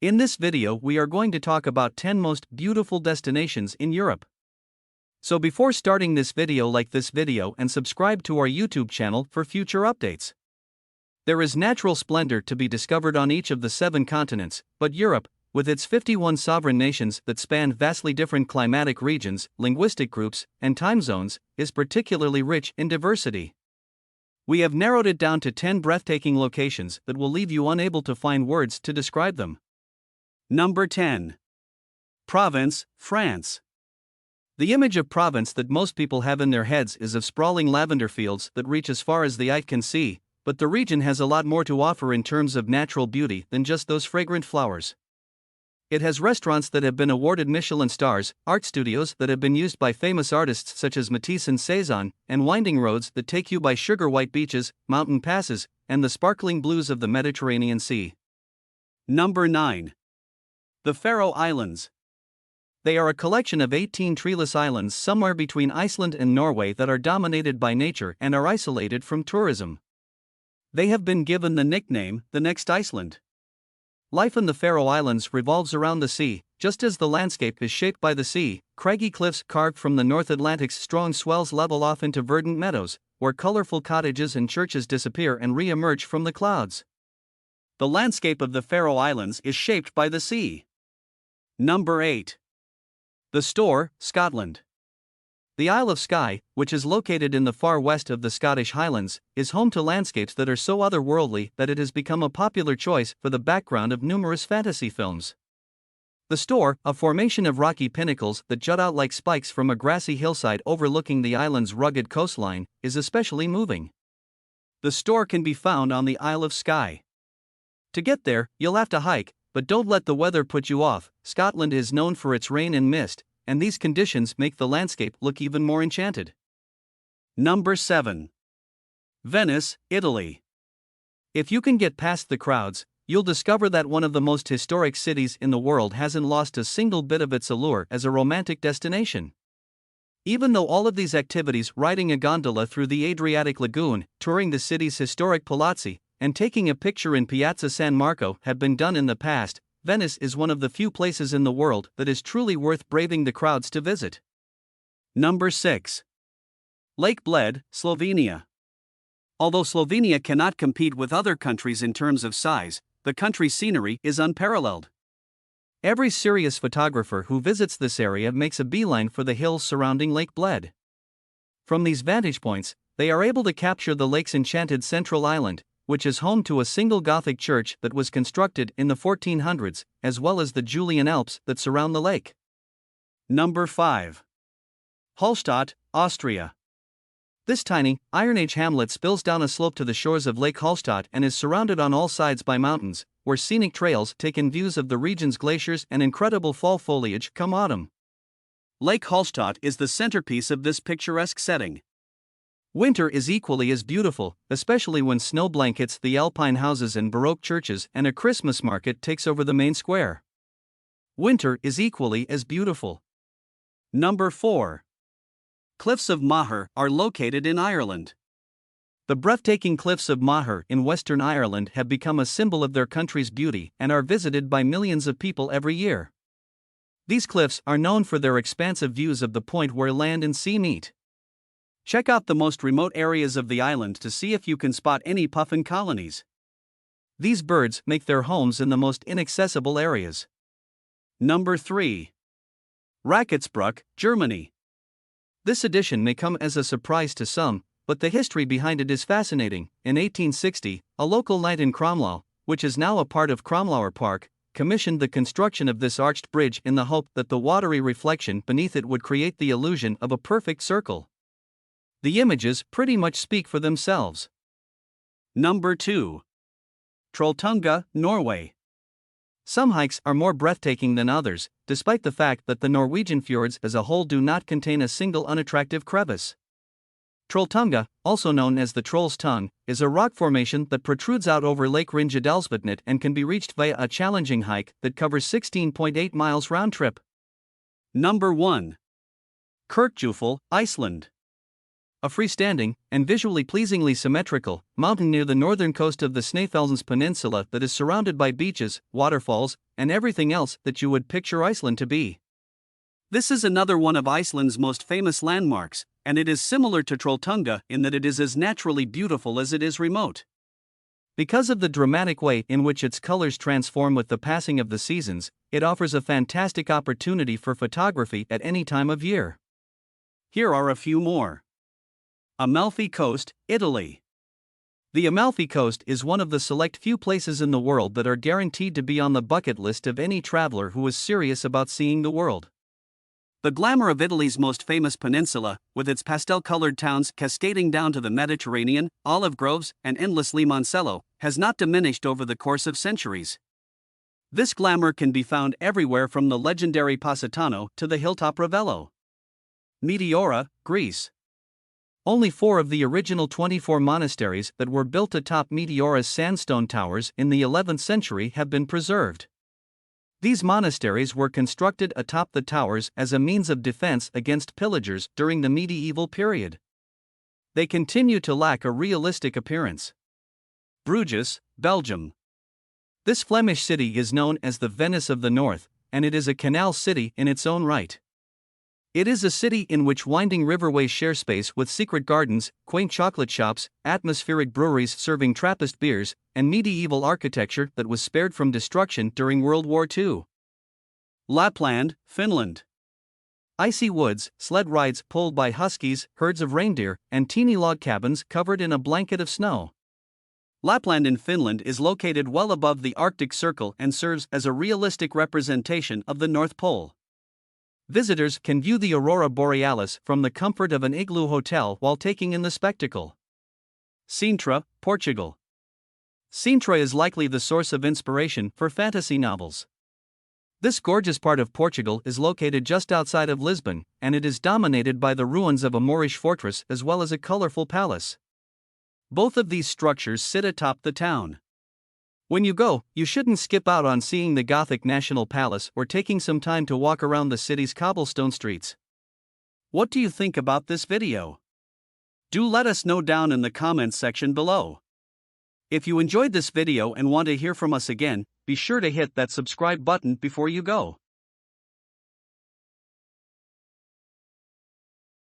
In this video we are going to talk about 10 most beautiful destinations in Europe. So before starting this video, like this video and subscribe to our YouTube channel for future updates. There is natural splendor to be discovered on each of the 7 continents, but Europe, with its 51 sovereign nations that span vastly different climatic regions, linguistic groups, and time zones, is particularly rich in diversity. We have narrowed it down to 10 breathtaking locations that will leave you unable to find words to describe them. Number 10. Provence, France. The image of Provence that most people have in their heads is of sprawling lavender fields that reach as far as the eye can see, but the region has a lot more to offer in terms of natural beauty than just those fragrant flowers. It has restaurants that have been awarded Michelin stars, art studios that have been used by famous artists such as Matisse and Cézanne, and winding roads that take you by sugar-white beaches, mountain passes, and the sparkling blues of the Mediterranean Sea. Number 9. The Faroe Islands. They are a collection of 18 treeless islands somewhere between Iceland and Norway that are dominated by nature and are isolated from tourism. They have been given the nickname, the next Iceland. Life in the Faroe Islands revolves around the sea, just as the landscape is shaped by the sea. Craggy cliffs carved from the North Atlantic's strong swells level off into verdant meadows, where colorful cottages and churches disappear and re-emerge from the clouds. The landscape of the Faroe Islands is shaped by the sea. Number 8. The Storr, Scotland. The Isle of Skye, which is located in the far west of the Scottish Highlands, is home to landscapes that are so otherworldly that it has become a popular choice for the background of numerous fantasy films. The Storr, a formation of rocky pinnacles that jut out like spikes from a grassy hillside overlooking the island's rugged coastline, is especially moving. The Storr can be found on the Isle of Skye. To get there, you'll have to hike, but don't let the weather put you off. Scotland is known for its rain and mist, and these conditions make the landscape look even more enchanted. Number 7. Venice, Italy. If you can get past the crowds, you'll discover that one of the most historic cities in the world hasn't lost a single bit of its allure as a romantic destination. Even though all of these activities, riding a gondola through the Adriatic Lagoon, touring the city's historic palazzi, and taking a picture in Piazza San Marco have been done in the past, Venice is one of the few places in the world that is truly worth braving the crowds to visit. Number 6. Lake Bled, Slovenia. Although Slovenia cannot compete with other countries in terms of size, the country's scenery is unparalleled. Every serious photographer who visits this area makes a beeline for the hills surrounding Lake Bled. From these vantage points, they are able to capture the lake's enchanted central island, which is home to a single Gothic church that was constructed in the 1400s, as well as the Julian Alps that surround the lake. Number 5. Hallstatt, Austria. This tiny, Iron Age hamlet spills down a slope to the shores of Lake Hallstatt and is surrounded on all sides by mountains, where scenic trails take in views of the region's glaciers and incredible fall foliage come autumn. Lake Hallstatt is the centerpiece of this picturesque setting. Winter is equally as beautiful, especially when snow blankets the alpine houses and Baroque churches and a Christmas market takes over the main square. Winter is equally as beautiful. Number 4. Cliffs of Moher are located in Ireland. The breathtaking cliffs of Moher in Western Ireland have become a symbol of their country's beauty and are visited by millions of people every year. These cliffs are known for their expansive views of the point where land and sea meet. Check out the most remote areas of the island to see if you can spot any puffin colonies. These birds make their homes in the most inaccessible areas. Number 3. Ravensbrück, Germany. This addition may come as a surprise to some, but the history behind it is fascinating. In 1860, a local knight in Cromlau, which is now a part of Cromlauer Park, commissioned the construction of this arched bridge in the hope that the watery reflection beneath it would create the illusion of a perfect circle. The images pretty much speak for themselves. Number 2. Trolltunga, Norway. Some hikes are more breathtaking than others, despite the fact that the Norwegian fjords as a whole do not contain a single unattractive crevice. Trolltunga, also known as the Troll's Tongue, is a rock formation that protrudes out over Lake Ringjedalsvatnet and can be reached via a challenging hike that covers 16.8 miles round trip. Number 1. Kirkjufell, Iceland. a freestanding, and visually pleasingly symmetrical mountain near the northern coast of the 𝒐𝒏𝒂𝒂💏 Peninsula that is surrounded by beaches, waterfalls, and everything else that you would picture Iceland to be. This is another one of Iceland's most famous landmarks, and it is similar to Trolltunga in that it is as naturally beautiful as it is remote. Because of the dramatic way in which its colors transform with the passing of the seasons, it offers a fantastic opportunity for photography at any time of year. Here are a few more. Amalfi Coast, Italy. The Amalfi Coast is one of the select few places in the world that are guaranteed to be on the bucket list of any traveler who is serious about seeing the world. The glamour of Italy's most famous peninsula, with its pastel-colored towns cascading down to the Mediterranean, olive groves, and endless limoncello, has not diminished over the course of centuries. This glamour can be found everywhere from the legendary Positano to the hilltop Ravello. Meteora, Greece. Only 4 of the original 24 monasteries that were built atop Meteora's sandstone towers in the 11th century have been preserved. These monasteries were constructed atop the towers as a means of defense against pillagers during the medieval period. They continue to lack a realistic appearance. Bruges, Belgium. This Flemish city is known as the Venice of the North, and it is a canal city in its own right. It is a city in which winding riverways share space with secret gardens, quaint chocolate shops, atmospheric breweries serving Trappist beers, and medieval architecture that was spared from destruction during World War II. Lapland, Finland. Icy woods, sled rides pulled by huskies, herds of reindeer, and teeny log cabins covered in a blanket of snow. Lapland in Finland is located well above the Arctic Circle and serves as a realistic representation of the North Pole. Visitors can view the aurora borealis from the comfort of an igloo hotel while taking in the spectacle. Sintra, Portugal. Sintra is likely the source of inspiration for fantasy novels. This gorgeous part of Portugal is located just outside of Lisbon, and it is dominated by the ruins of a Moorish fortress as well as a colorful palace. Both of these structures sit atop the town. When you go, you shouldn't skip out on seeing the Gothic National Palace or taking some time to walk around the city's cobblestone streets. What do you think about this video? Do let us know down in the comments section below. If you enjoyed this video and want to hear from us again, be sure to hit that subscribe button before you go.